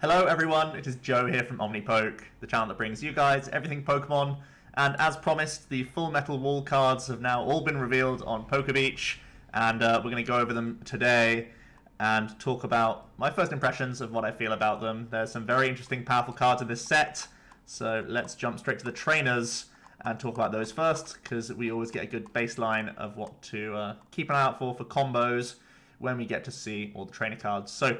Hello everyone, it is Joe here from OmniPoke, the channel that brings you guys everything Pokemon, and as promised, the Full Metal Wall cards have now all been revealed on Poke Beach, and we're going to go over them today and talk about my first impressions of what I feel about them. There's some very interesting, powerful cards in this set, so let's jump straight to the trainers and talk about those first, because we always get a good baseline of what to keep an eye out for combos when we get to see all the trainer cards. So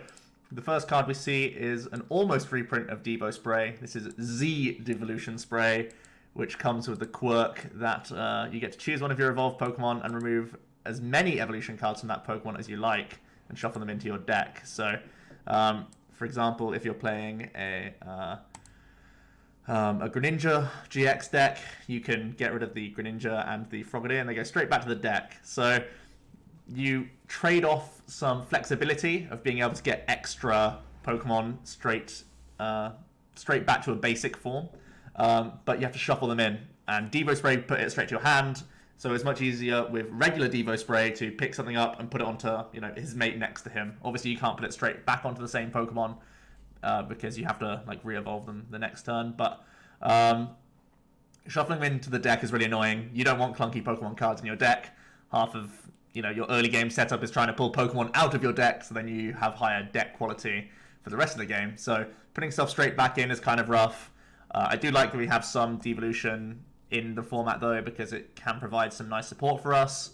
the first card we see is an almost reprint of Devo Spray. This is Z Devolution Spray, which comes with the quirk that you get to choose one of your evolved Pokemon and remove as many evolution cards from that Pokemon as you like and shuffle them into your deck. So, for example, if you're playing a Greninja GX deck, you can get rid of the Greninja and the Frogadier and they go straight back to the deck. So you trade off some flexibility of being able to get extra Pokemon straight back to a basic form, but you have to shuffle them in. And Devo Spray put it straight to your hand, so it's much easier with regular Devo Spray to pick something up and put it onto his mate next to him. Obviously, you can't put it straight back onto the same Pokemon because you have to re-evolve them the next turn. But shuffling them into the deck is really annoying. You don't want clunky Pokemon cards in your deck. Half of your early game setup is trying to pull Pokemon out of your deck, so then you have higher deck quality for the rest of the game. So putting stuff straight back in is kind of rough. I do like that we have some devolution in the format though, because it can provide some nice support for us.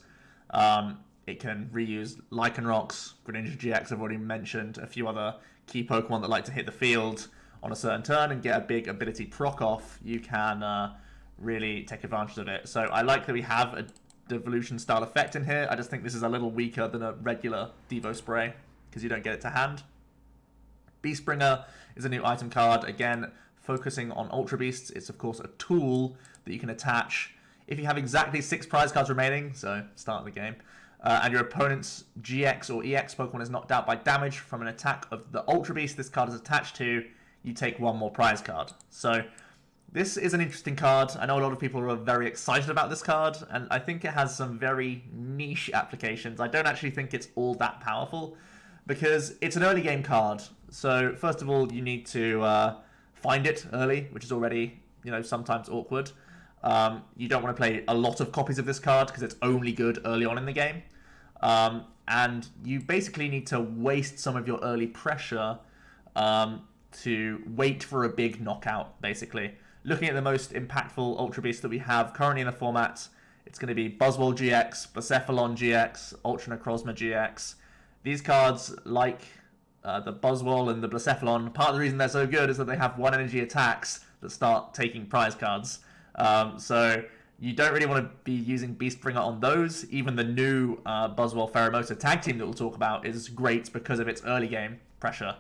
It can reuse Lycanrocs, Greninja GX I've already mentioned, a few other key Pokemon that like to hit the field on a certain turn and get a big ability proc off. You can really take advantage of it. So I like that we have a devolution style effect in here. I just think this is a little weaker than a regular Devo Spray because you don't get it to hand. Beastbringer is a new item card, again focusing on Ultra Beasts. It's of course a tool that you can attach if you have exactly 6 prize cards remaining, so start of the game, and your opponent's GX or EX Pokemon is knocked out by damage from an attack of the Ultra Beast this card is attached to, you take 1 more prize card. So this is an interesting card. I know a lot of people are very excited about this card, and I think it has some very niche applications. I don't actually think it's all that powerful, because it's an early game card. So first of all, you need to find it early, which is already sometimes awkward. You don't want to play a lot of copies of this card, because it's only good early on in the game. And you basically need to waste some of your early pressure to wait for a big knockout, basically. Looking at the most impactful Ultra Beasts that we have currently in the format, it's going to be Buzzwole GX, Blacephalon GX, Ultra Necrozma GX. These cards, like the Buzzwole and the Blacephalon, part of the reason they're so good is that they have 1-energy attacks that start taking prize cards. So you don't really want to be using Beastbringer on those. Even the new Buzzwole Pheromosa tag team that we'll talk about is great because of its early game pressure.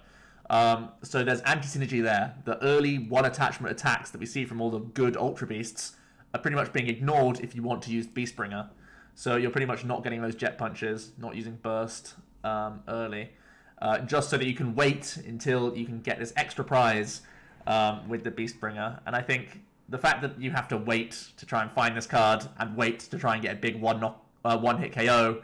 So there's anti-synergy there. The early 1-attachment attacks that we see from all the good Ultra Beasts are pretty much being ignored if you want to use Beastbringer. So you're pretty much not getting those Jet Punches, not using Burst early, just so that you can wait until you can get this extra prize with the Beastbringer. And I think the fact that you have to wait to try and find this card and wait to try and get a big one-hit KO,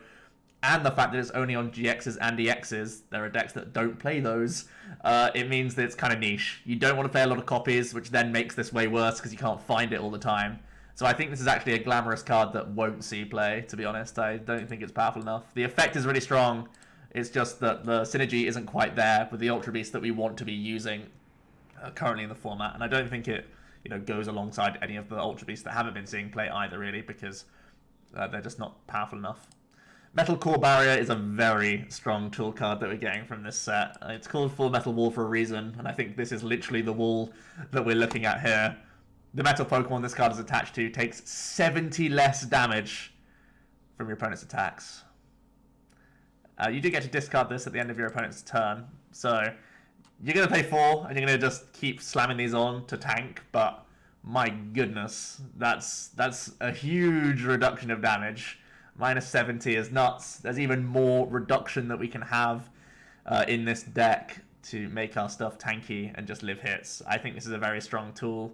and the fact that it's only on GXs and EXs, there are decks that don't play those, it means that it's kind of niche. You don't want to play a lot of copies, which then makes this way worse because you can't find it all the time. So I think this is actually a glamorous card that won't see play, to be honest. I don't think it's powerful enough. The effect is really strong. It's just that the synergy isn't quite there with the Ultra Beast that we want to be using currently in the format. And I don't think it goes alongside any of the Ultra Beasts that haven't been seeing play either, really, because they're just not powerful enough. Metal Core Barrier is a very strong tool card that we're getting from this set. It's called Full Metal Wall for a reason, and I think this is literally the wall that we're looking at here. The metal Pokemon this card is attached to takes 70 less damage from your opponent's attacks. You do get to discard this at the end of your opponent's turn, so you're going to pay 4 and you're going to just keep slamming these on to tank, but my goodness, that's a huge reduction of damage. Minus 70 is nuts. There's even more reduction that we can have in this deck to make our stuff tanky and just live hits. I think this is a very strong tool.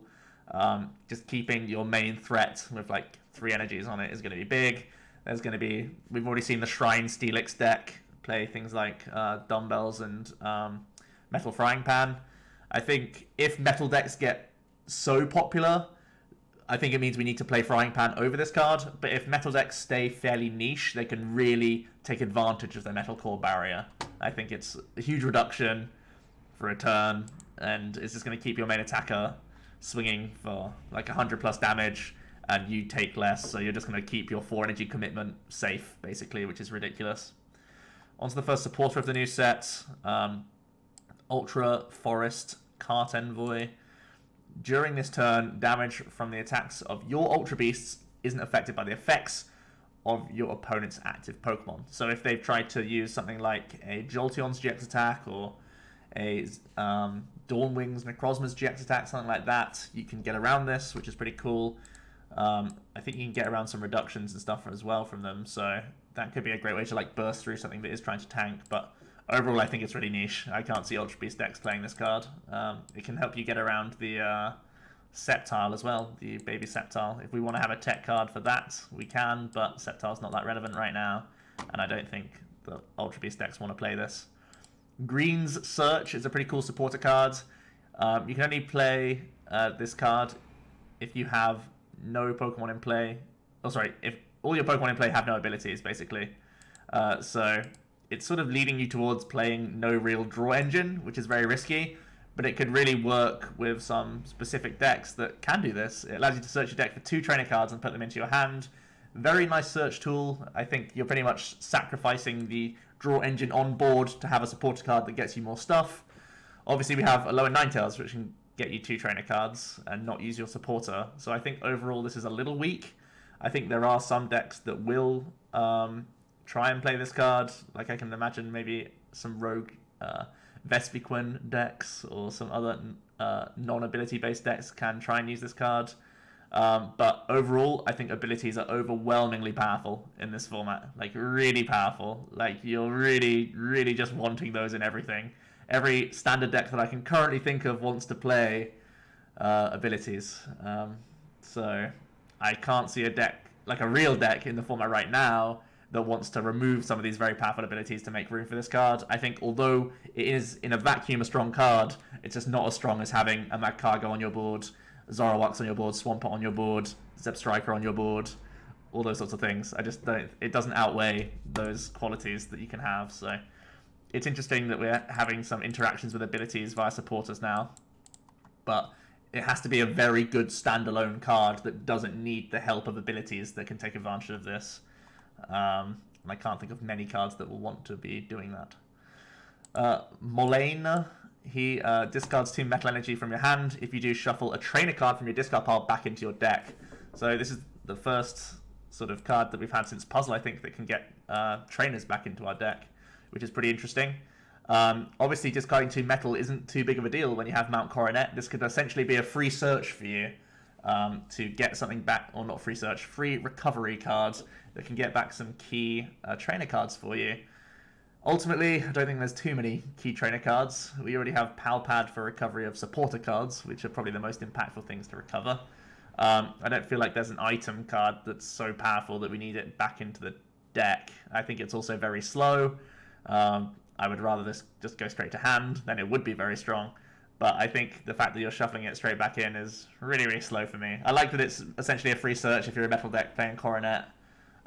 Just keeping your main threat with like 3 energies on it is going to be big. There's going to be, we've already seen the Shrine Steelix deck play things like Dumbbells and Metal Frying Pan. I think if metal decks get so popular, I think it means we need to play Frying Pan over this card. But if metal decks stay fairly niche, they can really take advantage of their metal core barrier. I think it's a huge reduction for a turn, and it's just going to keep your main attacker swinging for like 100 plus damage, and you take less, so you're just going to keep your 4 energy commitment safe, basically, which is ridiculous. On to the first supporter of the new set, Ultra Forest Cart Envoy. During this turn, damage from the attacks of your Ultra Beasts isn't affected by the effects of your opponent's active Pokemon. So if they've tried to use something like a Jolteon's GX attack or a Dawnwing's Necrozma's GX attack, something like that, you can get around this, which is pretty cool. I think you can get around some reductions and stuff as well from them, so that could be a great way to like burst through something that is trying to tank. But overall, I think it's really niche. I can't see Ultra Beast decks playing this card. It can help you get around the Sceptile as well, the Baby Sceptile. If we want to have a tech card for that, we can, but Sceptile's not that relevant right now, and I don't think the Ultra Beast decks want to play this. Green's Search is a pretty cool supporter card. You can only play this card if you have no Pokemon in play. Oh, sorry, if all your Pokemon in play have no abilities, basically. So it's sort of leading you towards playing no real draw engine, which is very risky, but it could really work with some specific decks that can do this. It allows you to search your deck for 2 trainer cards and put them into your hand. Very nice search tool. I think you're pretty much sacrificing the draw engine on board to have a supporter card that gets you more stuff. Obviously, we have a lower Ninetales, which can get you 2 trainer cards and not use your supporter. So I think overall this is a little weak. I think there are some decks that will try and play this card. Like I can imagine maybe some rogue Vespiquen decks or some other non-ability based decks can try and use this card. But overall, I think abilities are overwhelmingly powerful in this format. Like, really powerful. Like, you're really, really just wanting those in everything. Every standard deck that I can currently think of wants to play abilities. So I can't see a deck, like a real deck in the format right now, that wants to remove some of these very powerful abilities to make room for this card. I think although it is, in a vacuum, a strong card, it's just not as strong as having a Magcargo on your board, Zoroark on your board, Swampert on your board, Zebstrika on your board, all those sorts of things. I just don't, it doesn't outweigh those qualities that you can have. So it's interesting that we're having some interactions with abilities via supporters now, but it has to be a very good standalone card that doesn't need the help of abilities that can take advantage of this. And I can't think of many cards that will want to be doing that. Molane, he discards 2 metal energy from your hand. If you do, shuffle a trainer card from your discard pile back into your deck. So this is the first sort of card that we've had since Puzzle, I think, that can get trainers back into our deck, which is pretty interesting. Obviously, discarding 2 metal isn't too big of a deal when you have Mount Coronet. This could essentially be a free search for you to get something back, or not free search, free recovery cards that can get back some key trainer cards for you. Ultimately, I don't think there's too many key trainer cards. We already have Palpad for recovery of supporter cards, which are probably the most impactful things to recover. I don't feel like there's an item card that's so powerful that we need it back into the deck. I think it's also very slow. I would rather this just go straight to hand, then it would be very strong. But I think the fact that you're shuffling it straight back in is really, really slow for me. I like that it's essentially a free search if you're a metal deck playing Coronet.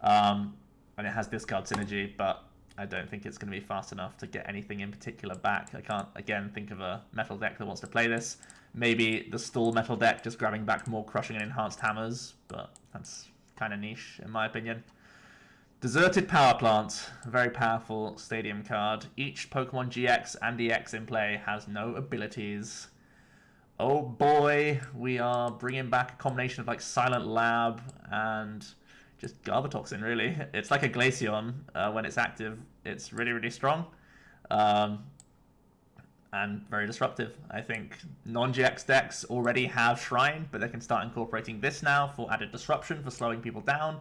And it has discard synergy, but I don't think it's going to be fast enough to get anything in particular back. I can't, again, think of a metal deck that wants to play this. Maybe the stall metal deck just grabbing back more crushing and enhanced hammers, but that's kind of niche in my opinion. Deserted Power Plant, a very powerful stadium card. Each Pokemon GX and EX in play has no abilities. Oh boy, we are bringing back a combination of like Silent Lab and just Garbatoxin, really. It's like a Glaceon when it's active. It's really, really strong and very disruptive. I think non-GX decks already have Shrine, but they can start incorporating this now for added disruption, for slowing people down.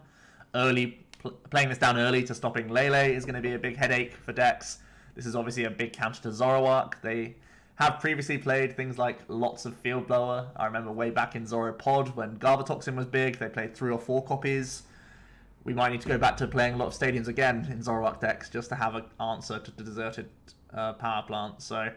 Playing this down early to stopping Lele is going to be a big headache for decks. This is obviously a big counter to Zoroark. They have previously played things like lots of Field Blower. I remember way back in Zoropod when Garbatoxin was big, they played 3 or 4 copies. We might need to go back to playing a lot of stadiums again in Zoroark decks just to have an answer to the Deserted Power Plant. So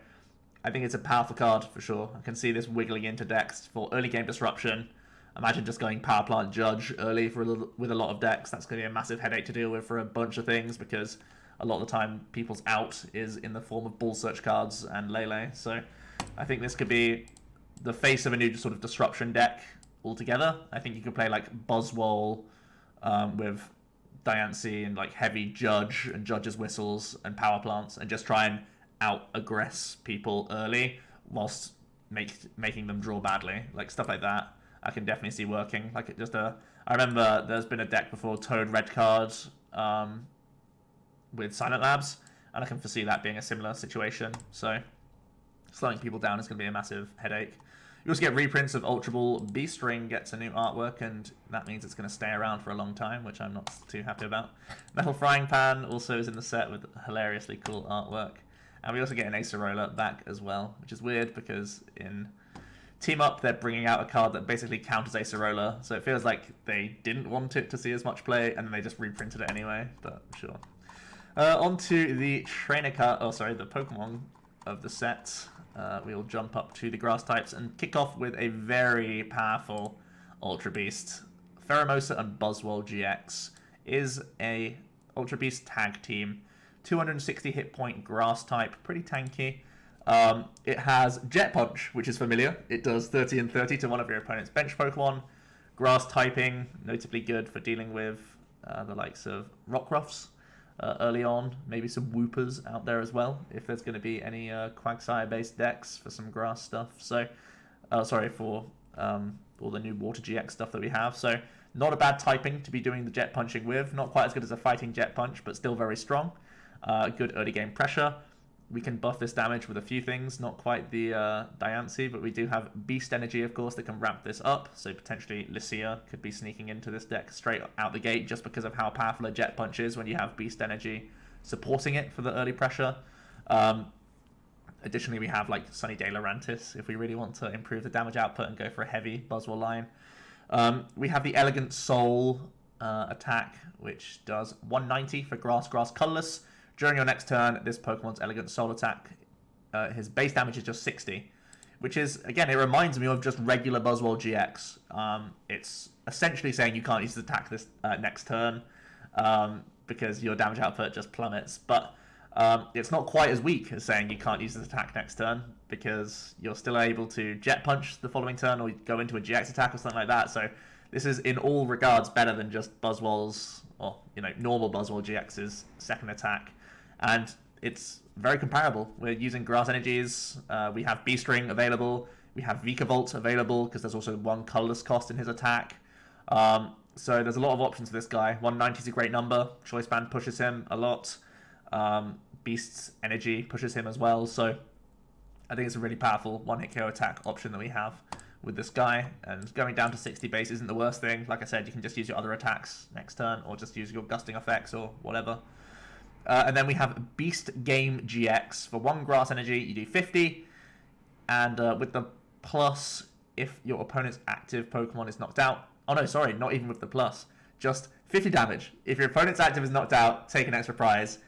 I think it's a powerful card for sure. I can see this wiggling into decks for early game disruption. Imagine just going Power Plant Judge early with a lot of decks. That's going to be a massive headache to deal with for a bunch of things, because a lot of the time people's out is in the form of Ball Search cards and Lele. So I think this could be the face of a new sort of disruption deck altogether. I think you could play like Buzzwole with Diancie and like heavy Judge and Judge's Whistles and Power Plants, and just try and out-aggress people early whilst making them draw badly. Like stuff like that I can definitely see working. Like I remember there's been a deck before, Toad Red Card with Silent Labs, and I can foresee that being a similar situation. So slowing people down is going to be a massive headache. You also get reprints of Ultra Ball. Beast Ring gets a new artwork, and that means it's going to stay around for a long time, which I'm not too happy about. Metal Frying Pan also is in the set with hilariously cool artwork. And we also get an Acerola back as well, which is weird because in Team Up they're bringing out a card that basically counters Acerola, so it feels like they didn't want it to see as much play, and then they just reprinted it anyway, but sure. On to the trainer card, the Pokemon of the set. We'll jump up to the grass types and kick off with a very powerful Ultra Beast. Pheromosa and Buzzwole GX is a Ultra Beast tag team. 260 hit point grass type, pretty tanky. It has Jet Punch, which is familiar. It does 30 and 30 to one of your opponent's bench Pokemon. Grass typing, notably good for dealing with the likes of Rockruffs early on. Maybe some Woopers out there as well, if there's going to be any Quagsire-based decks for some grass stuff. So, for all the new Water GX stuff that we have. So, not a bad typing to be doing the Jet Punching with. Not quite as good as a Fighting Jet Punch, but still very strong. Good early game pressure. We can buff this damage with a few things, not quite the Diancie, but we do have Beast Energy, of course, that can ramp this up. So potentially Lucia could be sneaking into this deck straight out the gate just because of how powerful a Jet Punch is when you have Beast Energy supporting it for the early pressure. Additionally, we have like Sunny Day Lurantis if we really want to improve the damage output and go for a heavy Buzzwole line. We have the Elegant Soul attack, which does 190 for Grass Colorless. During your next turn, this Pokemon's Elegant Soul attack, his base damage is just 60, which is, again, it reminds me of just regular Buzzwole GX. It's essentially saying you can't use this attack this next turn because your damage output just plummets, but it's not quite as weak as saying you can't use this attack next turn, because you're still able to Jet Punch the following turn or go into a GX attack or something like that. So this is in all regards better than just Buzzwole's, or normal Buzzwole GX's second attack. And it's very comparable. We're using Grass Energies. We have Beast Ring available. We have Vikavolt available because there's also one colorless cost in his attack. So there's a lot of options for this guy. 190 is a great number. Choice Band pushes him a lot. Beast's Energy pushes him as well. So I think it's a really powerful one-hit KO attack option that we have with this guy. And going down to 60 base isn't the worst thing. Like I said, you can just use your other attacks next turn or just use your Gusting effects or whatever. And then we have Beast Game GX. For one Grass Energy, you do 50. And with the plus, if your opponent's active Pokemon is knocked out... Oh no, sorry, not even with the plus. Just 50 damage. If your opponent's active is knocked out, take an extra prize.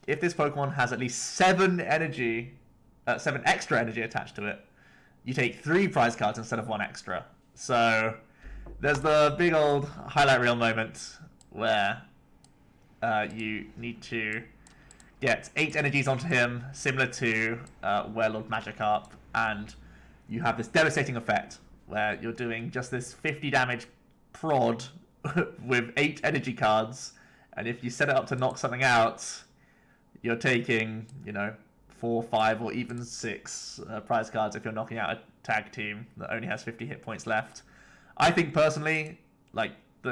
If this Pokemon has at least 7 extra energy attached to it, you take 3 prize cards instead of 1 extra. So there's the big old highlight reel moment where... you need to get 8 energies onto him, similar to Werelord Magikarp, and you have this devastating effect where you're doing just this 50 damage prod with 8 energy cards, and if you set it up to knock something out, you're taking, 4, 5, or even 6 prize cards if you're knocking out a tag team that only has 50 hit points left. I think personally, like, the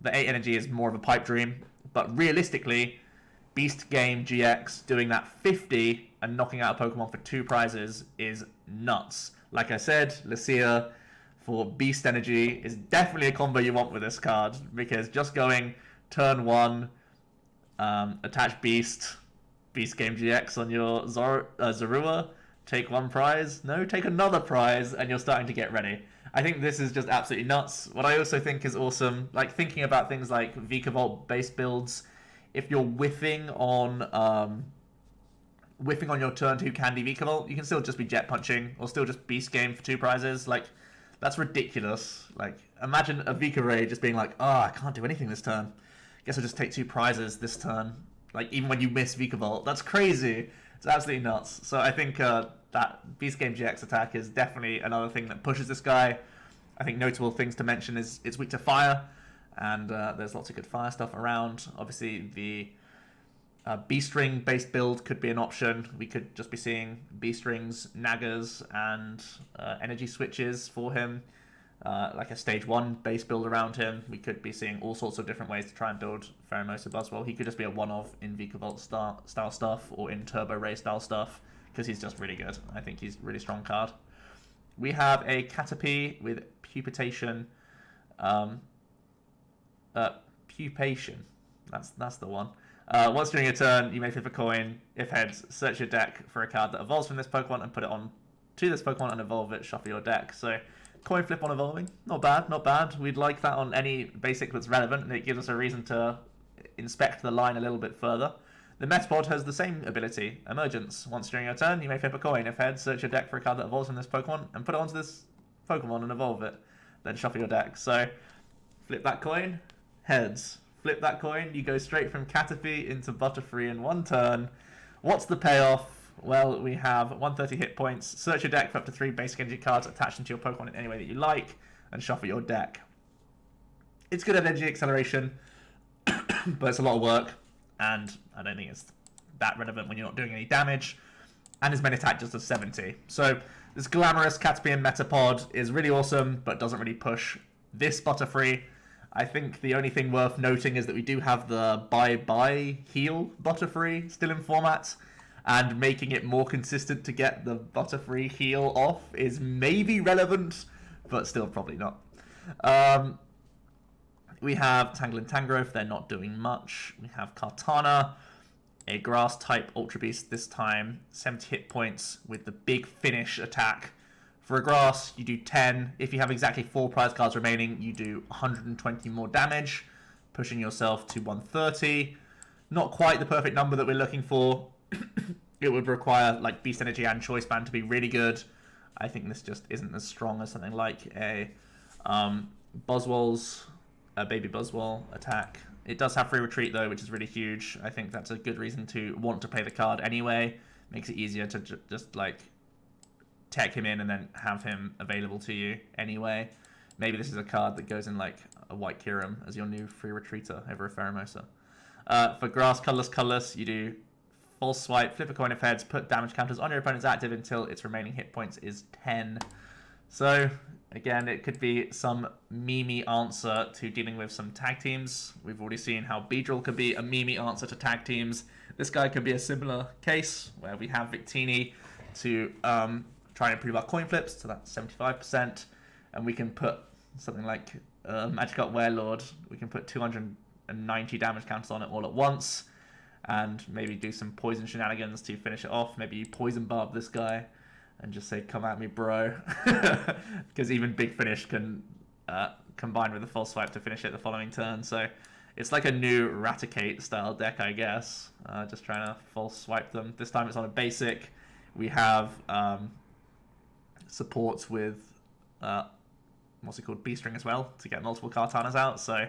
8 energy is more of a pipe dream. But realistically, Beast Game GX doing that 50 and knocking out a Pokemon for 2 prizes is nuts. Like I said, Lucia for Beast Energy is definitely a combo you want with this card, because just going turn 1, attach Beast Game GX on your Zorua, take 1 prize, take another prize, and you're starting to get ready. I think this is just absolutely nuts. What I also think is awesome, like thinking about things like Vikavolt base builds, if you're whiffing on whiffing on your turn 2 Candy Vikavolt, you can still just be Jet Punching, or still just Beast Game for 2 prizes. Like, that's ridiculous. Like, imagine a Vika just being like, oh, I can't do anything this turn. Guess I'll just take 2 prizes this turn. Like, even when you miss Vikavolt. That's crazy. It's absolutely nuts. So I think that Beast Game GX attack is definitely another thing that pushes this guy. I think notable things to mention is it's weak to fire, and there's lots of good fire stuff around. Obviously, the B-string based build could be an option. We could just be seeing B-strings, Nagas, and energy switches for him. Like a stage 1 base build around him. We could be seeing all sorts of different ways to try and build Pheromosa Buzzwole. He could just be a one-off in Vikavolt style stuff or in Turbo Ray style stuff because he's just really good. I think he's a really strong card. We have a Caterpie with Pupation. Pupation. That's the one. Once during your turn, you may flip a coin. If heads, search your deck for a card that evolves from this Pokemon and put it on to this Pokemon and evolve it, shuffle your deck. So, coin flip on evolving. Not bad, not bad. We'd like that on any basic that's relevant, and it gives us a reason to inspect the line a little bit further. The Metapod has the same ability, Emergence. Once during your turn, you may flip a coin. If heads, search your deck for a card that evolves from this Pokemon and put it onto this Pokemon and evolve it. Then shuffle your deck. So, flip that coin, heads. Flip that coin, you go straight from Caterpie into Butterfree in 1 turn. What's the payoff? Well, we have 130 hit points. Search your deck for up to 3 basic energy cards, attach them to your Pokemon in any way that you like, and shuffle your deck. It's good at energy acceleration, but it's a lot of work, and I don't think it's that relevant when you're not doing any damage. And his main attack just does 70. So this glamorous Caterpie Metapod is really awesome, but doesn't really push this Butterfree. I think the only thing worth noting is that we do have the bye-bye heal Butterfree still in format, and making it more consistent to get the Butterfree heal off is maybe relevant, but still probably not. We have Tangle and Tangrowth, they're not doing much. We have Kartana, a Grass-type Ultra Beast this time, 70 hit points with the big finish attack. For a Grass, you do 10. If you have exactly 4 prize cards remaining, you do 120 more damage, pushing yourself to 130. Not quite the perfect number that we're looking for. It would require like Beast Energy and Choice Band to be really good. I think this just isn't as strong as something like a Buzzwole's Baby Buzzwole attack. It does have free retreat though, which is really huge. I think that's a good reason to want to play the card anyway. Makes it easier to just like tech him in and then have him available to you anyway. Maybe this is a card that goes in like a White Kyurem as your new free retreater over a Pheromosa. For Grass, Colorless, you do False Swipe, flip a coin of heads, put damage counters on your opponent's active until its remaining hit points is 10. So, again, it could be some memey answer to dealing with some tag teams. We've already seen how Beedrill could be a memey answer to tag teams. This guy could be a similar case where we have Victini to try and improve our coin flips to that 75%, and we can put something like Magikarp Warlord. We can put 290 damage counters on it all at once, and maybe do some poison shenanigans to finish it off. Maybe you poison barb this guy and just say, come at me, bro. Because even Big Finish can combine with a False Swipe to finish it the following turn. So it's like a new Raticate style deck, I guess. Just trying to False Swipe them. This time it's on a basic. We have supports with what's it called, B-string as well, to get multiple Kartanas out. So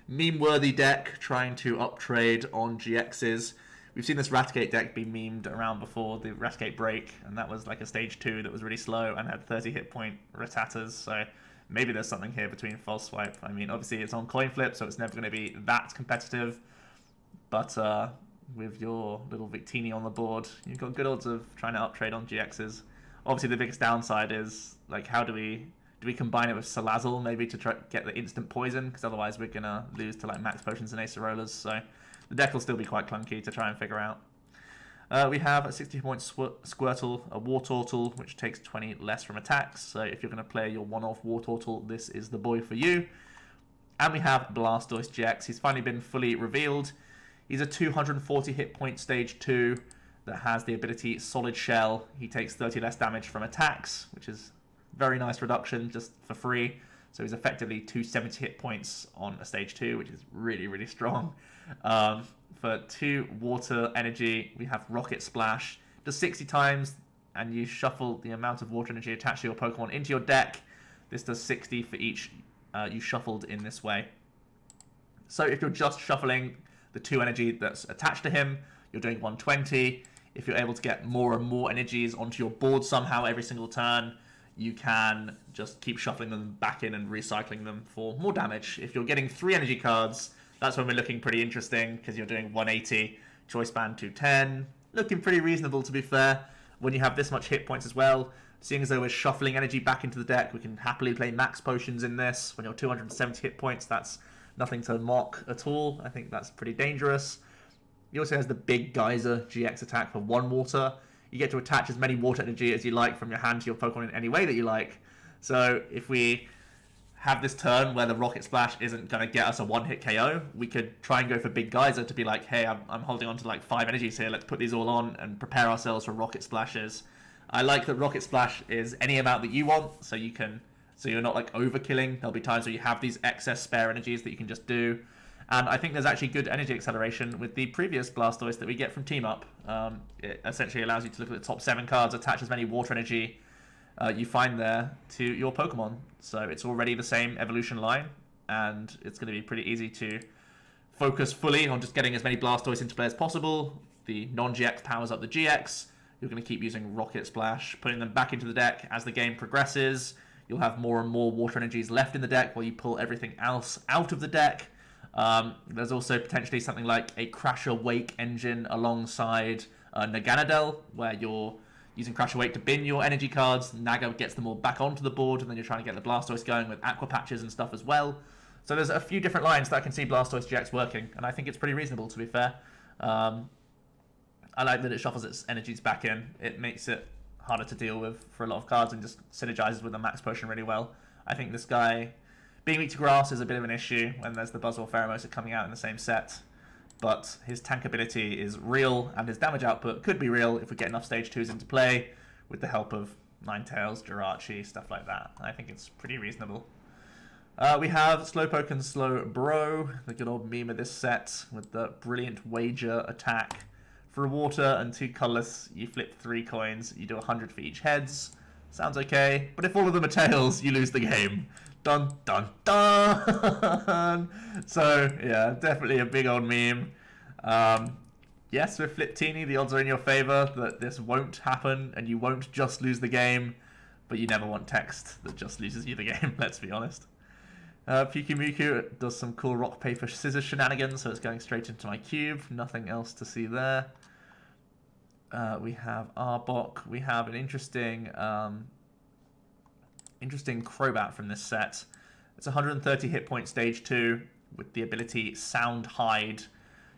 meme-worthy deck trying to uptrade on GXs. We've seen this Raticate deck be memed around before, the Raticate Break, and that was like a stage 2 that was really slow and had 30 hit point Rattatas. So maybe there's something here between False Swipe. I mean, obviously it's on coin flip, so it's never going to be that competitive. But with your little Victini on the board, you've got good odds of trying to uptrade on GXs. Obviously, the biggest downside is, like, how do we combine it with Salazzle, maybe to try get the instant poison, because otherwise we're going to lose to, like, Max Potions and Acerolas, so the deck will still be quite clunky to try and figure out. We have a 60-point Squirtle, a Wartortle, which takes 20 less from attacks, so if you're going to play your one-off Wartortle, this is the boy for you. And we have Blastoise GX. He's finally been fully revealed. He's a 240 hit point stage 2 that has the ability Solid Shell. He takes 30 less damage from attacks, which is very nice reduction just for free. So he's effectively 270 hit points on a stage 2, which is really, really strong. For 2 water energy, we have Rocket Splash. does 60 times, and you shuffle the amount of water energy attached to your Pokemon into your deck. This does 60 for each you shuffled in this way. So if you're just shuffling the 2 energy that's attached to him, you're doing 120. If you're able to get more and more energies onto your board somehow every single turn, you can just keep shuffling them back in and recycling them for more damage. If you're getting 3 energy cards, that's when we're looking pretty interesting, because you're doing 180, Choice Band 210. Looking pretty reasonable, to be fair. When you have this much hit points as well, seeing as though we're shuffling energy back into the deck, we can happily play max potions in this. When you're 270 hit points, that's nothing to mock at all. I think that's pretty dangerous. He also has the Big Geyser GX attack for 1 water. You get to attach as many water energy as you like from your hand to your Pokemon in any way that you like. So if we have this turn where the Rocket Splash isn't going to get us a 1-hit KO, we could try and go for Big Geyser to be like, hey, I'm holding on to like 5 energies here, let's put these all on and prepare ourselves for Rocket Splashes. I like that Rocket Splash is any amount that you want, so you're not like overkilling. There'll be times where you have these excess spare energies that you can just do. And I think there's actually good energy acceleration with the previous Blastoise that we get from Team Up. It essentially allows you to look at the top 7 cards, attach as many water energy you find there to your Pokemon. So it's already the same evolution line, and it's going to be pretty easy to focus fully on just getting as many Blastoise into play as possible. The non-GX powers up the GX. You're going to keep using Rocket Splash, putting them back into the deck as the game progresses. You'll have more and more water energies left in the deck while you pull everything else out of the deck. There's also potentially something like a Crasher Wake engine alongside Naganadel, where you're using Crasher Wake to bin your energy cards. Naga gets them all back onto the board, and then you're trying to get the Blastoise going with Aqua Patches and stuff as well. So there's a few different lines that I can see Blastoise GX working, and I think it's pretty reasonable, to be fair. I like that it shuffles its energies back in. It makes it harder to deal with for a lot of cards and just synergizes with the Max Potion really well. I think this guy being weak to grass is a bit of an issue when there's the Buzzwole Pheromosa coming out in the same set, but his tank ability is real, and his damage output could be real if we get enough Stage 2s into play with the help of Ninetales, Jirachi, stuff like that. I think it's pretty reasonable. We have Slowpoke and Slowbro, the good old meme of this set, with the brilliant Wager attack. For a water and 2 colorless, you flip 3 coins, you do 100 for each heads. Sounds okay, but if all of them are tails, you lose the game. Dun dun dun! So, yeah, definitely a big old meme. Yes, with Fliptini, the odds are in your favor that this won't happen and you won't just lose the game, but you never want text that just loses you the game, let's be honest. Pyukumuku does some cool rock, paper, scissors shenanigans, so it's going straight into my cube. Nothing else to see there. We have Arbok. We have an interesting Crobat from this set. It's 130 hit point stage 2 with the ability Sound Hide.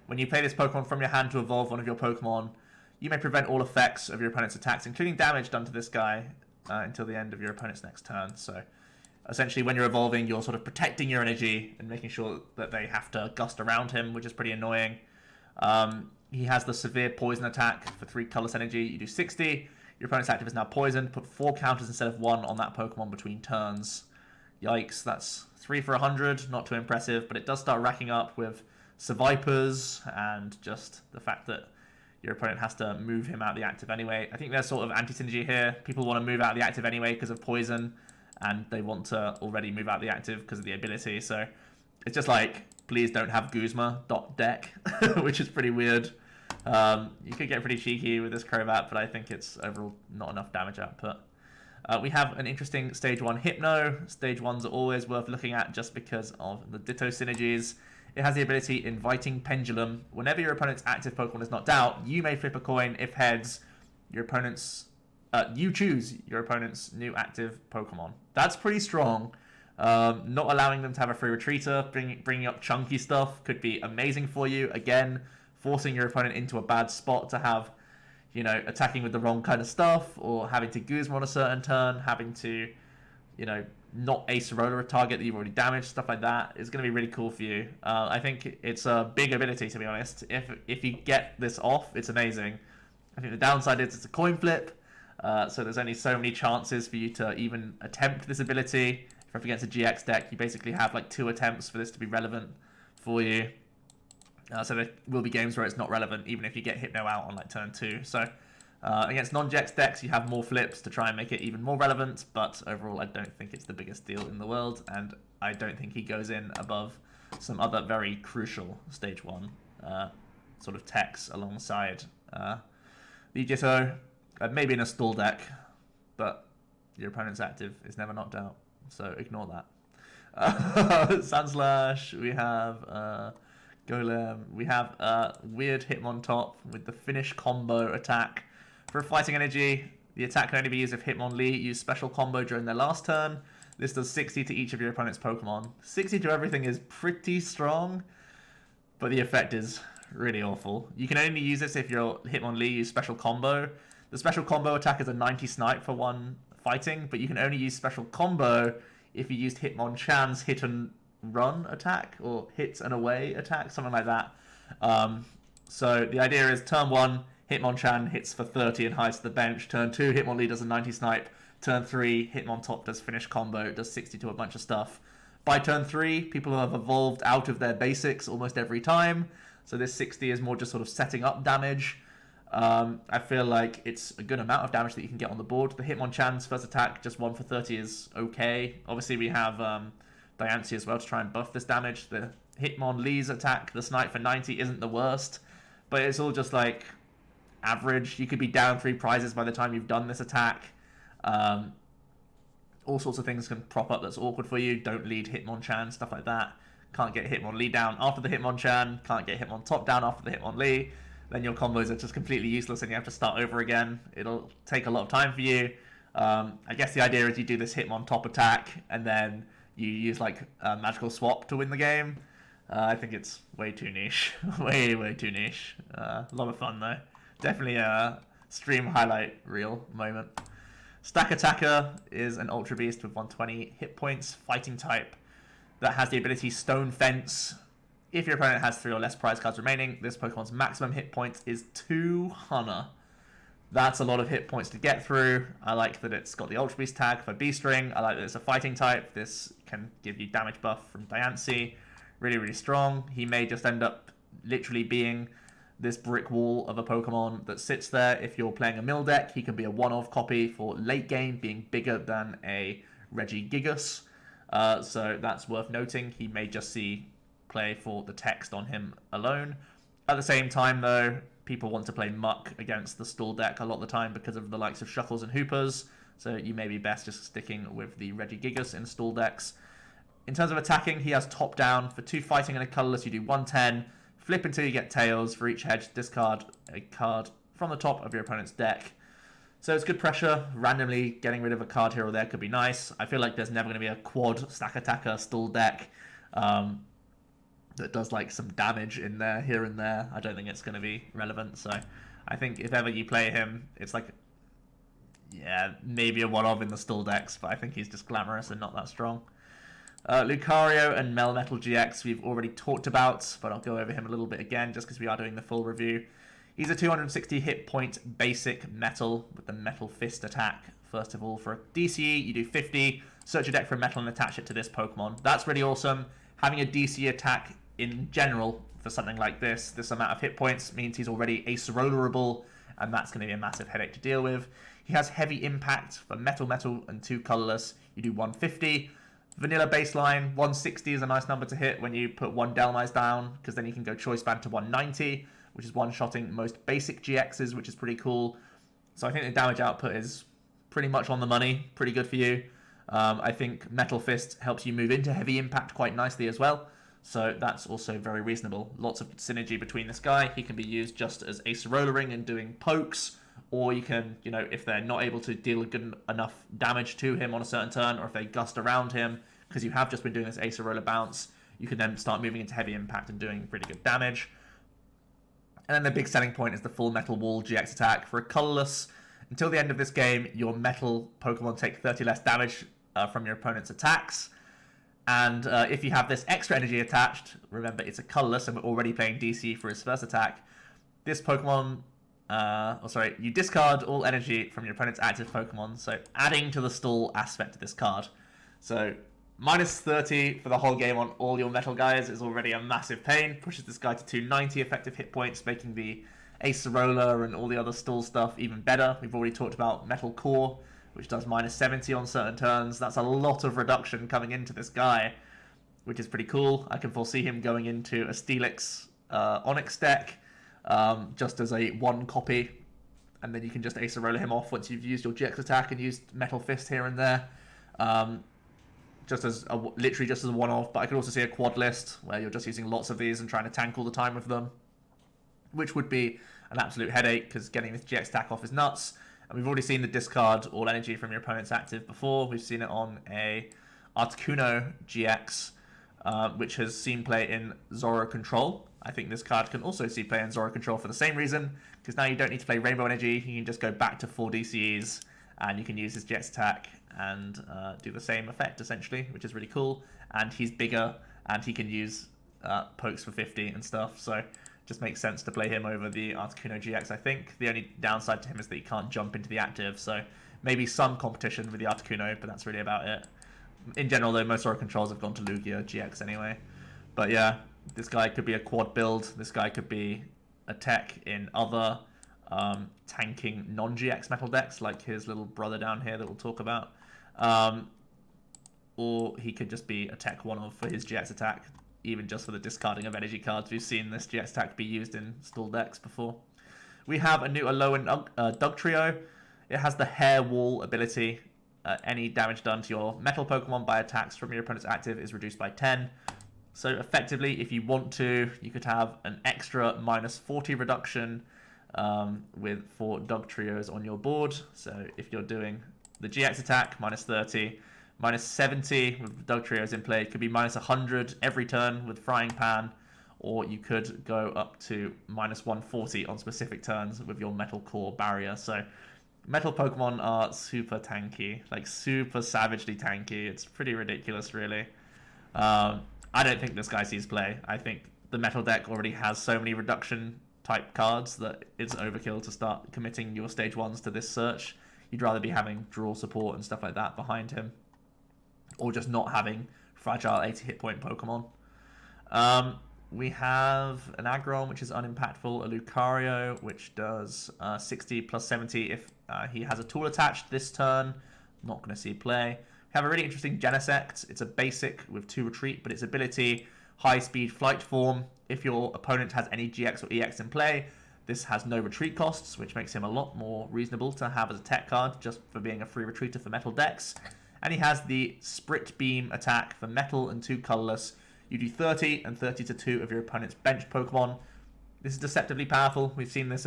When you play this Pokemon from your hand to evolve one of your Pokemon, you may prevent all effects of your opponent's attacks, including damage done to this guy, until the end of your opponent's next turn. So essentially, when you're evolving, you're sort of protecting your energy and making sure that they have to gust around him, which is pretty annoying. He has the severe poison attack for 3 colorless energy. You do 60. Your opponent's active is now poisoned. Put 4 counters instead of 1 on that Pokemon between turns. Yikes, that's 3 for 100. Not too impressive, but it does start racking up with Survivors and just the fact that your opponent has to move him out of the active anyway. I think there's sort of anti-synergy here. People want to move out of the active anyway because of poison, and they want to already move out of the active because of the ability. So it's just like, please don't have Guzma.deck, which is pretty weird. You could get pretty cheeky with this Crobat, but I think it's overall not enough damage output. We have an interesting Stage 1 Hypno. Stage 1s are always worth looking at just because of the Ditto synergies. It has the ability Inviting Pendulum. Whenever your opponent's active Pokemon is knocked out, you may flip a coin. If heads, your opponent's you choose your opponent's new active Pokemon. That's pretty strong. Not allowing them to have a free retreater, bringing up chunky stuff could be amazing for you. Again, forcing your opponent into a bad spot to have, you know, attacking with the wrong kind of stuff, or having to Guzma on a certain turn, having to, you know, not ace roller a target that you've already damaged, stuff like that is going to be really cool for you. I think it's a big ability, to be honest. If you get this off, it's amazing. I think the downside is it's a coin flip, so there's only so many chances for you to even attempt this ability. If you're up against a GX deck, you basically have like 2 attempts for this to be relevant for you. So there will be games where it's not relevant, even if you get Hypno out on like turn 2. So Against non-Jex decks, you have more flips to try and make it even more relevant, but overall, I don't think it's the biggest deal in the world, and I don't think he goes in above some other very crucial Stage 1 sort of techs alongside the Jitto, maybe in a stall deck, but your opponent's active is never knocked out, so ignore that. Sandslash, we have Golem, we have weird Hitmon top with the finish combo attack. For fighting energy, the attack can only be used if Hitmonlee use special combo during their last turn. This does 60 to each of your opponent's Pokemon. 60 to everything is pretty strong, but the effect is really awful. You can only use this if your Hitmonlee use special combo. The special combo attack is a 90 snipe for one fighting, but you can only use special combo if you used Hitmonchan's hit and run attack, or hit and away attack, something like that. So the idea is turn 1, Hitmonchan hits for 30 and hides to the bench. Turn 2, Hitmonlee does a 90 snipe. Turn 3, Hitmontop does finish combo, does 60 to a bunch of stuff. By turn 3, people have evolved out of their basics almost every time. So this 60 is more just sort of setting up damage. I feel like it's a good amount of damage that you can get on the board. The Hitmonchan's first attack, just 1 for 30 is okay. Obviously we have Diancie as well to try and buff this damage. The Hitmonlee's attack, the snipe for 90, isn't the worst. But it's all just like average. You could be down 3 prizes by the time you've done this attack. All sorts of things can prop up that's awkward for you. Don't lead Hitmonchan, stuff like that. Can't get Hitmonlee down after the Hitmonchan. Can't get Hitmontop down after the Hitmonlee. Then your combos are just completely useless and you have to start over again. It'll take a lot of time for you. I guess the idea is you do this Hitmontop attack and then you use like a magical swap to win the game. I think it's way too niche. way too niche. A lot of fun though. Definitely a stream highlight reel moment. Stack Attacker is an Ultra Beast with 120 hit points, fighting type, that has the ability Stone Fence. If your opponent has 3 or less prize cards remaining, this Pokemon's maximum hit points is 200. That's a lot of hit points to get through. I like that it's got the Ultra Beast tag for B-String. I like that it's a fighting type. This can give you damage buff from Diancie. Really strong. He may just end up literally being this brick wall of a Pokemon that sits there. If you're playing a mill deck, he can be a one-off copy for late game, being bigger than a Regigigas. So that's worth noting. He may just see play for the text on him alone. At the same time, though, people want to play Muck against the stall deck a lot of the time because of the likes of Shuckles and Hoopers. So you may be best just sticking with the Regigigas in stall decks. In terms of attacking, he has top down. For 2 fighting and a colorless, you do 110. Flip until you get Tails. For each hedge, discard a card from the top of your opponent's deck. So it's good pressure. Randomly getting rid of a card here or there could be nice. I feel like there's never going to be a quad Stack Attacker stall deck that does like some damage in there, here and there. I don't think it's going to be relevant. So I think if ever you play him, it's like, yeah, maybe a one-of in the stall decks, but I think he's just glamorous and not that strong. Lucario and Melmetal GX we've already talked about, but I'll go over him a little bit again just because we are doing the full review. He's a 260 hit point basic metal with the Metal Fist attack. First of all, for a DCE, you do 50. Search your deck for a metal and attach it to this Pokemon. That's really awesome. Having a DCE attack in general for something like this amount of hit points means he's already ace rollerable, and that's going to be a massive headache to deal with. He has heavy impact for metal, and 2 colorless. You do 150. Vanilla baseline, 160 is a nice number to hit when you put 1 Delmise down, because then you can go Choice Band to 190, which is one-shotting most basic GXs, which is pretty cool. So I think the damage output is pretty much on the money, pretty good for you. I think Metal Fist helps you move into heavy impact quite nicely as well, so that's also very reasonable. Lots of synergy between this guy. He can be used just as Ace Rollering and doing pokes, or you can, you know, if they're not able to deal good enough damage to him on a certain turn, or if they gust around him, because you have just been doing this Ace Roller bounce, you can then start moving into heavy impact and doing pretty good damage. And then the big selling point is the Full Metal Wall GX attack. For a colorless, until the end of this game, your metal Pokemon take 30 less damage from your opponent's attacks. And if you have this extra energy attached, remember it's a colorless and we're already playing DC for his first attack, this Pokemon, you discard all energy from your opponent's active Pokemon, so adding to the stall aspect of this card. So minus 30 for the whole game on all your metal guys is already a massive pain. Pushes this guy to 290 effective hit points, making the Acerola and all the other stall stuff even better. We've already talked about Metal Core, which does minus 70 on certain turns. That's a lot of reduction coming into this guy, which is pretty cool. I can foresee him going into a Steelix Onyx deck just as a 1 copy, and then you can just Acerola him off once you've used your GX attack and used Metal Fist here and there. Literally just as a one-off, but I could also see a quad list where you're just using lots of these and trying to tank all the time with them, which would be an absolute headache because getting this GX attack off is nuts. And we've already seen the discard all energy from your opponent's active before. We've seen it on a Articuno GX, which has seen play in Zoro Control. I think this card can also see play in Zoro Control for the same reason, because now you don't need to play Rainbow Energy. You can just go back to 4 DCEs, and you can use his GX attack and do the same effect, essentially, which is really cool. And he's bigger, and he can use pokes for 50 and stuff, so just makes sense to play him over the Articuno GX, I think. The only downside to him is that he can't jump into the active, so maybe some competition with the Articuno, but that's really about it. In general, though, most Zoro controls have gone to Lugia GX anyway. But yeah, this guy could be a quad build. This guy could be a tech in other tanking non-GX metal decks, like his little brother down here that we'll talk about. Or he could just be a tech one-off for his GX attack, even just for the discarding of energy cards. We've seen this GX attack be used in stall decks before. We have a new Alolan Dugtrio. It has the Hair Wall ability. Any damage done to your metal Pokemon by attacks from your opponent's active is reduced by 10. So effectively, if you want to, you could have an extra minus 40 reduction with 4 Dugtrios on your board. So if you're doing the GX attack, minus 30, minus 70 with Dugtrios in play, it could be minus 100 every turn with Frying Pan, or you could go up to minus 140 on specific turns with your Metal Core barrier. So metal Pokemon are super tanky, like super savagely tanky. It's pretty ridiculous, really. I don't think this guy sees play. I think the metal deck already has so many reduction type cards that it's overkill to start committing your stage 1s to this search. You'd rather be having draw support and stuff like that behind him, or just not having fragile 80 hit point Pokemon. We have an Aggron, which is unimpactful, a Lucario, which does 60 plus 70 if he has a tool attached this turn. Not going to see play. We have a really interesting Genesect. It's a basic with 2 retreat, but its ability, high speed flight form. If your opponent has any GX or EX in play, this has no retreat costs, which makes him a lot more reasonable to have as a tech card, just for being a free retreater for metal decks. And he has the Sprit Beam attack for metal and 2 colorless. You do 30 and 30 to 2 of your opponent's bench Pokemon. This is deceptively powerful. We've seen this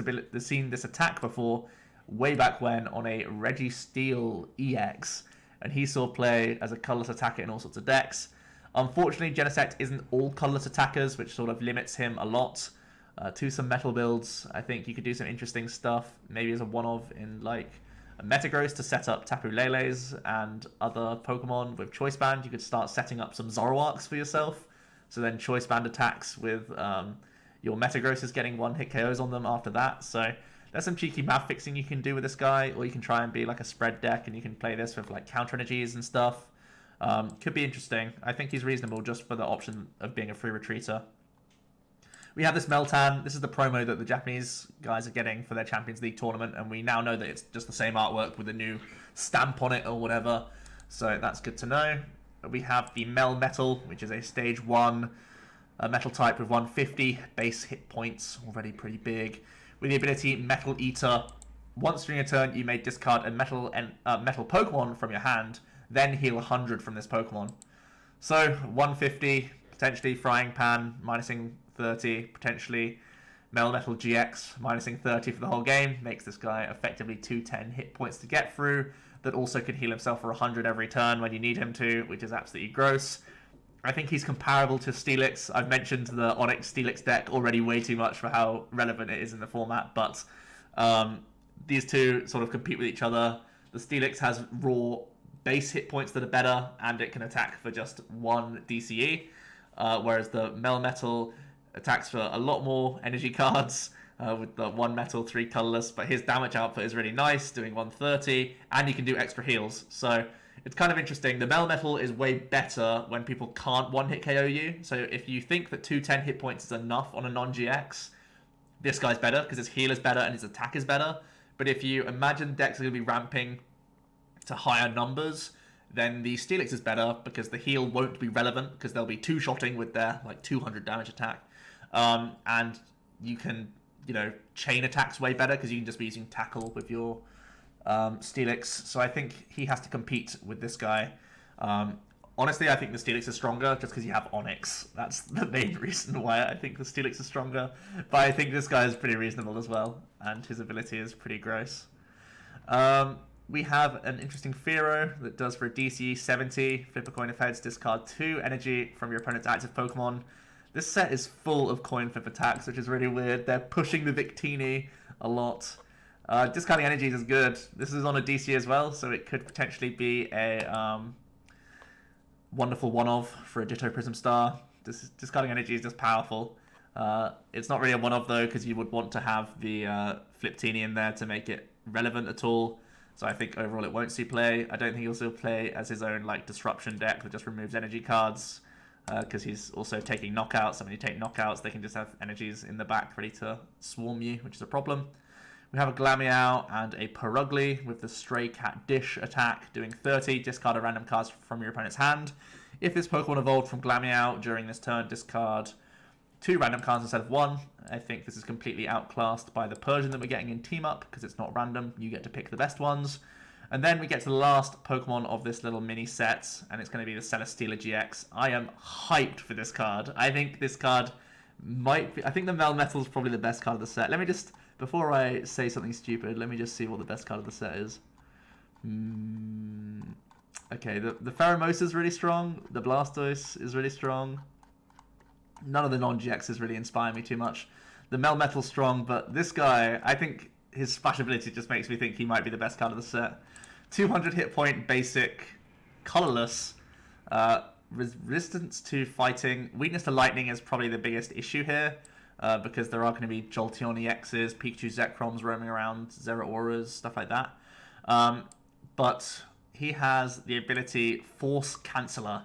attack before, way back when on a Registeel EX, and he saw play as a colorless attacker in all sorts of decks. Unfortunately, Genesect isn't all colorless attackers, which sort of limits him a lot. To some metal builds, I think you could do some interesting stuff, maybe as a one-of in like a Metagross to set up Tapu Leles and other Pokemon with Choice Band. You could start setting up some Zoroarks for yourself, so then Choice Band attacks with your Metagrosses getting 1-hit KOs on them after that. So there's some cheeky math fixing you can do with this guy, or you can try and be like a spread deck and you can play this with like counter energies and stuff. Could be interesting. I think he's reasonable just for the option of being a free retreater. We have this Meltan. This is the promo that the Japanese guys are getting for their Champions League tournament, and we now know that it's just the same artwork with a new stamp on it or whatever, so that's good to know. We have the Melmetal, which is a stage 1 metal type with 150 base hit points, already pretty big, with the ability Metal Eater. Once during a turn, you may discard a metal Pokemon from your hand, then heal 100 from this Pokemon. So 150, potentially Frying Pan, minusing 30, potentially Melmetal GX, minusing 30 for the whole game, makes this guy effectively 210 hit points to get through, that also could heal himself for 100 every turn when you need him to, which is absolutely gross. I think he's comparable to Steelix. I've mentioned the Onyx Steelix deck already way too much for how relevant it is in the format, but these two sort of compete with each other. The Steelix has raw base hit points that are better, and it can attack for just 1 DCE, whereas the Melmetal attacks for a lot more energy cards with the 1 metal, 3 colorless, but his damage output is really nice, doing 130, and he can do extra heals. So it's kind of interesting. The Melmetal is way better when people can't 1-hit KO you. So if you think that 210 hit points is enough on a non-GX, this guy's better because his heal is better and his attack is better. But if you imagine decks are going to be ramping to higher numbers, then the Steelix is better because the heal won't be relevant because they'll be two-shotting with their like 200 damage attack. And you can, chain attacks way better because you can just be using tackle with your Steelix. So I think he has to compete with this guy. Honestly, I think the Steelix is stronger just because you have Onyx. That's the main reason why I think the Steelix is stronger. But I think this guy is pretty reasonable as well, and his ability is pretty gross. We have an interesting Fearow that does for a DC 70. Flip a coin of heads, discard 2 energy from your opponent's active Pokemon. This set is full of coin flip attacks, which is really weird. They're pushing the Victini a lot. Discarding energies is good. This is on a DC as well, so it could potentially be a wonderful one-of for a Ditto Prism Star. Discarding energy is just powerful. It's not really a one-of though, because you would want to have the Fliptini in there to make it relevant at all. So I think overall it won't see play. I don't think he'll still play as his own like disruption deck that just removes energy cards, because he's also taking knockouts. And when you take knockouts, they can just have energies in the back ready to swarm you, which is a problem. We have a Glameow and a Purugly with the Stray Cat Dish attack, doing 30. Discard a random card from your opponent's hand. If this Pokemon evolved from Glameow during this turn, discard 2 random cards instead of 1. I think this is completely outclassed by the Persian that we're getting in Team Up, because it's not random. You get to pick the best ones. And then we get to the last Pokemon of this little mini set, and it's going to be the Celesteela GX. I am hyped for this card. I think this card might be... I think the Melmetal is probably the best card of the set. Let me just... Before I say something stupid, let me just see what the best card of the set is. Okay, the Pheromosa is really strong. The Blastoise is really strong. None of the non-GXs really inspire me too much. The Melmetal's strong, but this guy, I think his splash ability just makes me think he might be the best card of the set. 200 hit point, basic, colorless, resistance to fighting. Weakness to lightning is probably the biggest issue here. Because there are going to be Jolteon EXs, Pikachu Zekroms roaming around, Zeraoras, stuff like that. But he has the ability Force Canceller.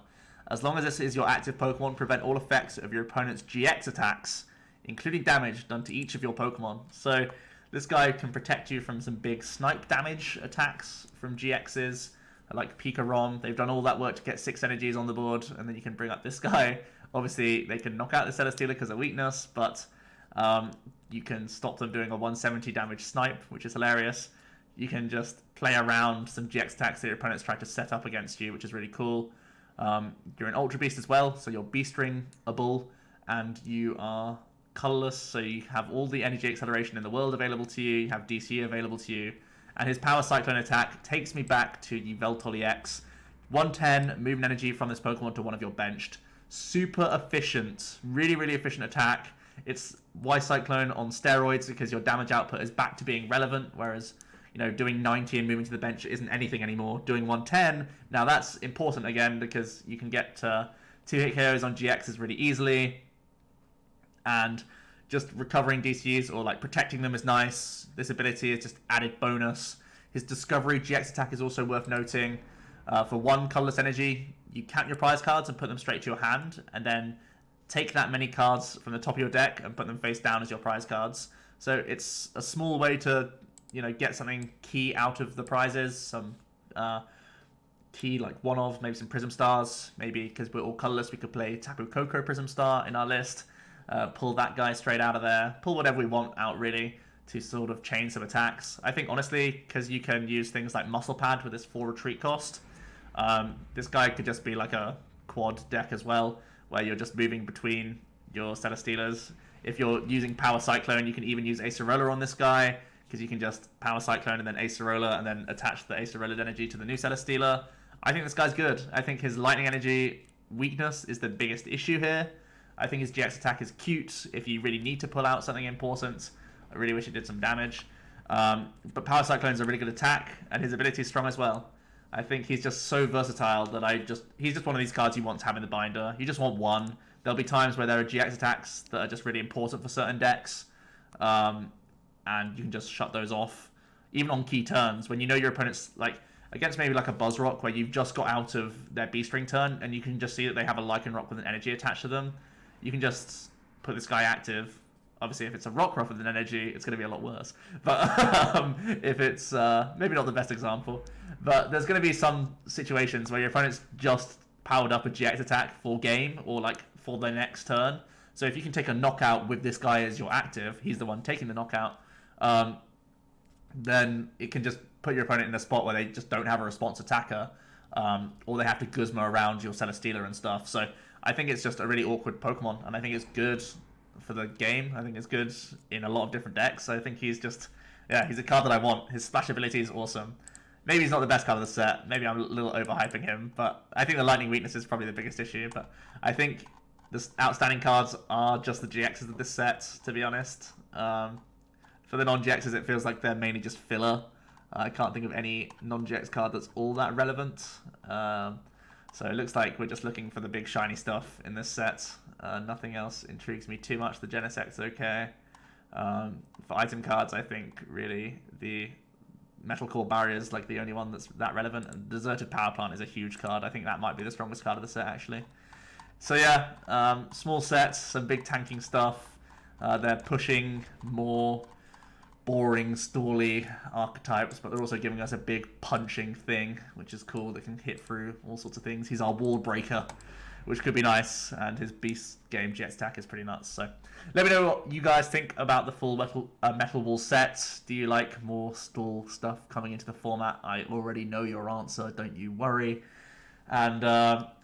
As long as this is your active Pokemon, prevent all effects of your opponent's GX attacks, including damage done to each of your Pokemon. So this guy can protect you from some big snipe damage attacks from GXs, like Pikarom. They've done all that work to get 6 energies on the board, and then you can bring up this guy. Obviously, they can knock out the Celesteela because of weakness, but you can stop them doing a 170 damage snipe, which is hilarious. You can just play around some GX attacks that your opponents try to set up against you, which is really cool. You're an Ultra Beast as well, so you're Beastring-able, and you are colorless, so you have all the energy acceleration in the world available to you. You have DC available to you. And his Power Cyclone attack takes me back to the Yveltal EX. 110 movement energy from this Pokemon to one of your benched. Super efficient, really, really efficient attack. It's Y-Cyclone on steroids because your damage output is back to being relevant, whereas, doing 90 and moving to the bench isn't anything anymore. Doing 110, now that's important again because you can get 2-hit KOs on GXs really easily, and just recovering DCs or like protecting them is nice. This ability is just added bonus. His Discovery GX attack is also worth noting. For 1 colorless energy, you count your prize cards and put them straight to your hand, and then take that many cards from the top of your deck and put them face down as your prize cards. So it's a small way to, get something key out of the prizes. Some key, like one-of, maybe some Prism Stars. Maybe, because we're all colorless, we could play Tapu Koko Prism Star in our list. Pull that guy straight out of there. Pull whatever we want out, really, to sort of chain some attacks. I think, honestly, because you can use things like Muscle Pad with this 4 retreat cost, this guy could just be like a quad deck as well, where you're just moving between your Celesteelas. If you're using Power Cyclone, you can even use Acerola on this guy, because you can just Power Cyclone and then Acerola, and then attach the Acerola energy to the new Celesteela. I think this guy's good. I think his Lightning Energy weakness is the biggest issue here. I think his GX attack is cute if you really need to pull out something important. I really wish it did some damage. But Power Cyclone is a really good attack, and his ability is strong as well. I think he's just so versatile that he's just one of these cards you want to have in the binder. You just want one. There'll be times where there are GX attacks that are just really important for certain decks, and you can just shut those off. Even on key turns, when you know your opponent's, like, against maybe like a Buzzrock, where you've just got out of their Beastring turn, and you can just see that they have a Lycanroc with an energy attached to them. You can just put this guy active, Obviously, if it's a Rockruff with an energy, it's going to be a lot worse. But if it's maybe not the best example, but there's going to be some situations where your opponent's just powered up a GX attack for game or like for the next turn. So if you can take a knockout with this guy as your active, he's the one taking the knockout, then it can just put your opponent in a spot where they just don't have a response attacker, or they have to Guzma around your Celesteela and stuff. So I think it's just a really awkward Pokemon, and I think it's good for the game. I think it's good in a lot of different decks. I think he's just, yeah, he's a card that I want. His splash ability is awesome. Maybe he's not the best card of the set. Maybe I'm a little overhyping him, but I think the lightning weakness is probably the biggest issue. But I think the outstanding cards are just the GXs of this set, to be honest. For the non-GXs, it feels like they're mainly just filler. I can't think of any non-GX card that's all that relevant. So it looks like we're just looking for the big shiny stuff in this set. Nothing else intrigues me too much. The Genesect's okay. For item cards, I think really the Metal Core Barrier is like the only one that's that relevant. And Deserted Power Plant is a huge card. I think that might be the strongest card of the set, actually. So yeah, small sets, some big tanking stuff. They're pushing more boring, stally archetypes, but they're also giving us a big punching thing, which is cool, that can hit through all sorts of things. He's our wall breaker, which could be nice, and his beast game jet attack is pretty nuts. So let me know what you guys think about the full Metal Wall set. Do you like more stall stuff coming into the format? I already know your answer, don't you worry. And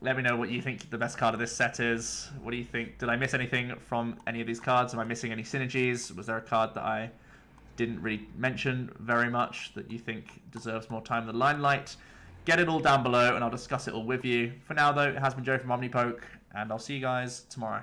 let me know what you think the best card of this set is. What do you think? Did I miss anything from any of these cards? Am I missing any synergies? Was there a card that I didn't really mention very much that you think deserves more time in the limelight? Get it all down below and I'll discuss it all with you. For now though, it has been Joe from OmniPoke, and I'll see you guys tomorrow.